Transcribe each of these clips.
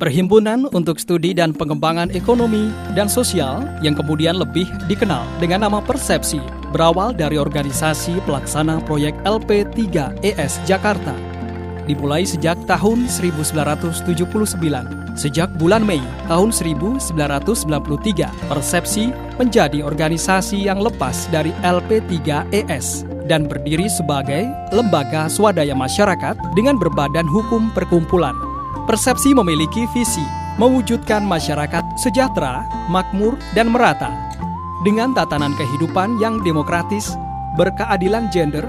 Perhimpunan untuk Studi dan Pengembangan Ekonomi dan Sosial yang kemudian lebih dikenal dengan nama Persepsi, berawal dari organisasi pelaksana proyek LP3ES Jakarta. Dimulai sejak tahun 1979. Sejak bulan Mei tahun 1993, Persepsi menjadi organisasi yang lepas dari LP3ES dan berdiri sebagai lembaga swadaya masyarakat dengan berbadan hukum perkumpulan. Persepsi memiliki visi mewujudkan masyarakat sejahtera, makmur, dan merata dengan tatanan kehidupan yang demokratis, berkeadilan gender,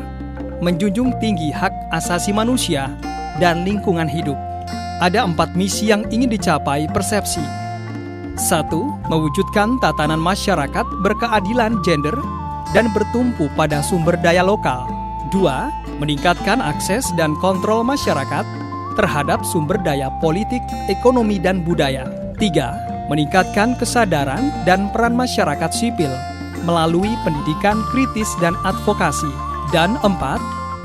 menjunjung tinggi hak asasi manusia, dan lingkungan hidup. Ada 4 misi yang ingin dicapai Persepsi. 1. Mewujudkan tatanan masyarakat berkeadilan gender dan bertumpu pada sumber daya lokal. 2. Meningkatkan akses dan kontrol masyarakat terhadap sumber daya politik, ekonomi, dan budaya. 3. Meningkatkan kesadaran dan peran masyarakat sipil melalui pendidikan kritis dan advokasi. Dan 4.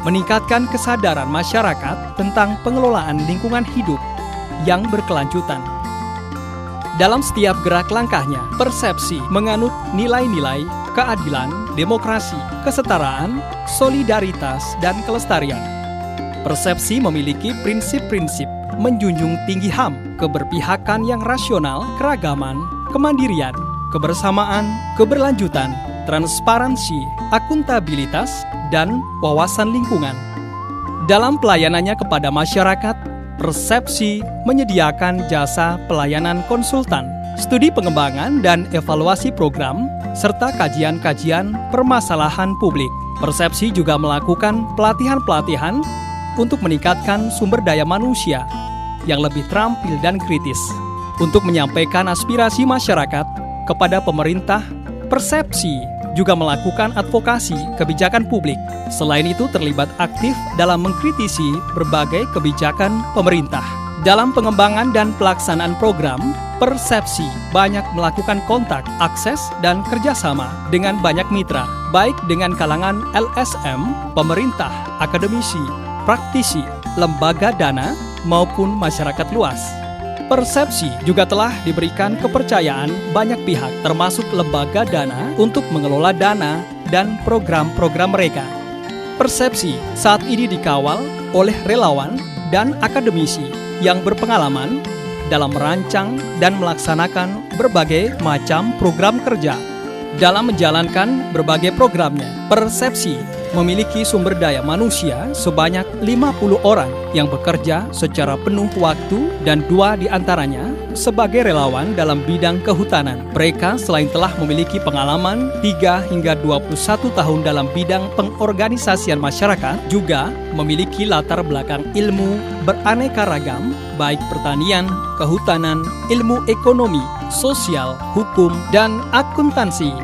Meningkatkan kesadaran masyarakat tentang pengelolaan lingkungan hidup yang berkelanjutan. Dalam setiap gerak langkahnya, Persepsi menganut nilai-nilai keadilan, demokrasi, kesetaraan, solidaritas, dan kelestarian. Persepsi memiliki prinsip-prinsip menjunjung tinggi HAM, keberpihakan yang rasional, keragaman, kemandirian, kebersamaan, keberlanjutan, transparansi, akuntabilitas, dan wawasan lingkungan. Dalam pelayanannya kepada masyarakat, Persepsi menyediakan jasa pelayanan konsultan, studi pengembangan dan evaluasi program, serta kajian-kajian permasalahan publik. Persepsi juga melakukan pelatihan-pelatihan untuk meningkatkan sumber daya manusia yang lebih terampil dan kritis. Untuk menyampaikan aspirasi masyarakat kepada pemerintah, Persepsi juga melakukan advokasi kebijakan publik. Selain itu, terlibat aktif dalam mengkritisi berbagai kebijakan pemerintah. Dalam pengembangan dan pelaksanaan program, Persepsi banyak melakukan kontak, akses, dan kerjasama dengan banyak mitra, baik dengan kalangan LSM, pemerintah, akademisi, praktisi, lembaga dana, maupun masyarakat luas. Persepsi juga telah diberikan kepercayaan banyak pihak, termasuk lembaga dana, untuk mengelola dana dan program-program mereka. Persepsi saat ini dikawal oleh relawan dan akademisi yang berpengalaman dalam merancang dan melaksanakan berbagai macam program kerja. Dalam menjalankan berbagai programnya, Persepsi memiliki sumber daya manusia sebanyak 50 orang yang bekerja secara penuh waktu dan 2 diantaranya sebagai relawan dalam bidang kehutanan. Mereka selain telah memiliki pengalaman 3 hingga 21 tahun dalam bidang pengorganisasian masyarakat, juga memiliki latar belakang ilmu beraneka ragam, baik pertanian, kehutanan, ilmu ekonomi, sosial, hukum, dan akuntansi.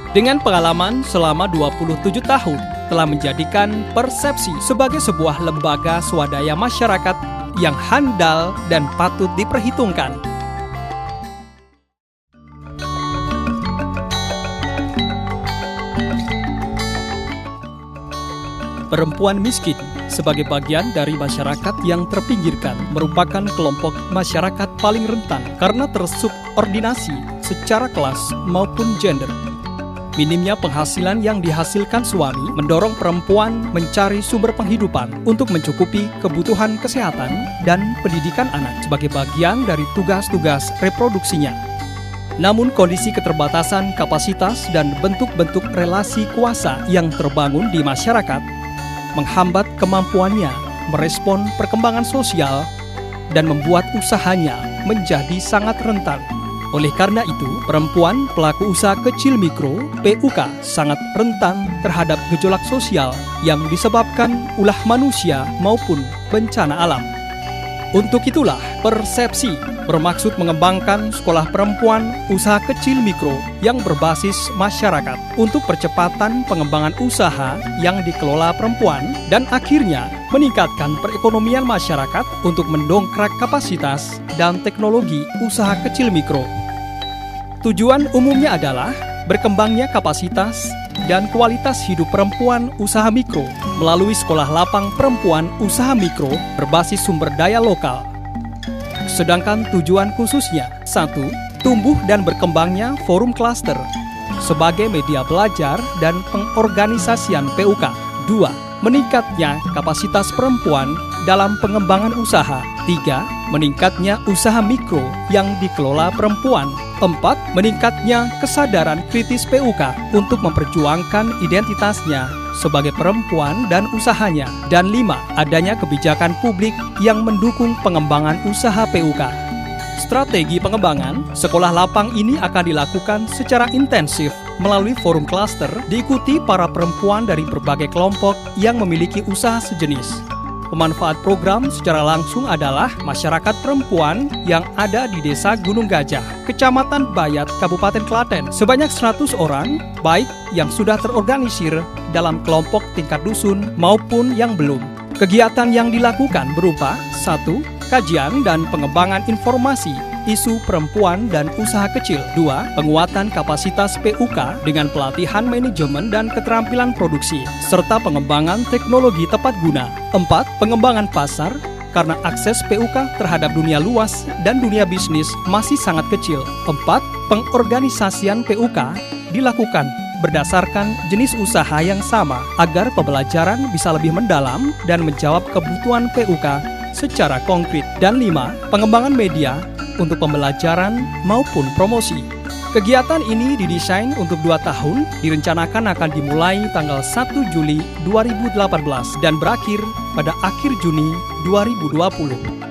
Dengan pengalaman selama 27 tahun, telah menjadikan Persepsi sebagai sebuah lembaga swadaya masyarakat yang handal dan patut diperhitungkan. Perempuan miskin sebagai bagian dari masyarakat yang terpinggirkan merupakan kelompok masyarakat paling rentan karena tersubordinasi secara kelas maupun gender. Minimnya penghasilan yang dihasilkan suami mendorong perempuan mencari sumber penghidupan untuk mencukupi kebutuhan kesehatan dan pendidikan anak sebagai bagian dari tugas-tugas reproduksinya. Namun kondisi keterbatasan kapasitas dan bentuk-bentuk relasi kuasa yang terbangun di masyarakat menghambat kemampuannya merespon perkembangan sosial dan membuat usahanya menjadi sangat rentan. Oleh karena itu, perempuan pelaku usaha kecil mikro (PUK) sangat rentan terhadap gejolak sosial yang disebabkan ulah manusia maupun bencana alam. Untuk itulah, Persepsi bermaksud mengembangkan sekolah perempuan usaha kecil mikro yang berbasis masyarakat untuk percepatan pengembangan usaha yang dikelola perempuan dan akhirnya meningkatkan perekonomian masyarakat untuk mendongkrak kapasitas dan teknologi usaha kecil mikro. Tujuan umumnya adalah berkembangnya kapasitas dan kualitas hidup perempuan usaha mikro melalui Sekolah Lapang Perempuan Usaha Mikro berbasis sumber daya lokal. Sedangkan tujuan khususnya: 1. Tumbuh dan berkembangnya forum klaster sebagai media belajar dan pengorganisasian PUK. 2. Meningkatnya kapasitas perempuan dalam pengembangan usaha. 3. Meningkatnya usaha mikro yang dikelola perempuan. 4. Meningkatnya kesadaran kritis PUK untuk memperjuangkan identitasnya sebagai perempuan dan usahanya. Dan 5. Adanya kebijakan publik yang mendukung pengembangan usaha PUK. Strategi pengembangan sekolah lapang ini akan dilakukan secara intensif melalui forum klaster, diikuti para perempuan dari berbagai kelompok yang memiliki usaha sejenis. Pemanfaat program secara langsung adalah masyarakat perempuan yang ada di Desa Gunung Gajah, Kecamatan Bayat, Kabupaten Klaten, sebanyak 100 orang, baik yang sudah terorganisir dalam kelompok tingkat dusun maupun yang belum. Kegiatan yang dilakukan berupa: 1. Kajian dan pengembangan informasi isu perempuan dan usaha kecil. 2. Penguatan kapasitas PUK dengan pelatihan manajemen dan keterampilan produksi, serta pengembangan teknologi tepat guna. 4. Pengembangan pasar, karena akses PUK terhadap dunia luas dan dunia bisnis masih sangat kecil. 4. Pengorganisasian PUK dilakukan berdasarkan jenis usaha yang sama agar pembelajaran bisa lebih mendalam dan menjawab kebutuhan PUK secara konkret. Dan 5. Pengembangan media untuk pembelajaran maupun promosi. Kegiatan ini didesain untuk 2 tahun, direncanakan akan dimulai tanggal 1 Juli 2018 dan berakhir pada akhir Juni 2020.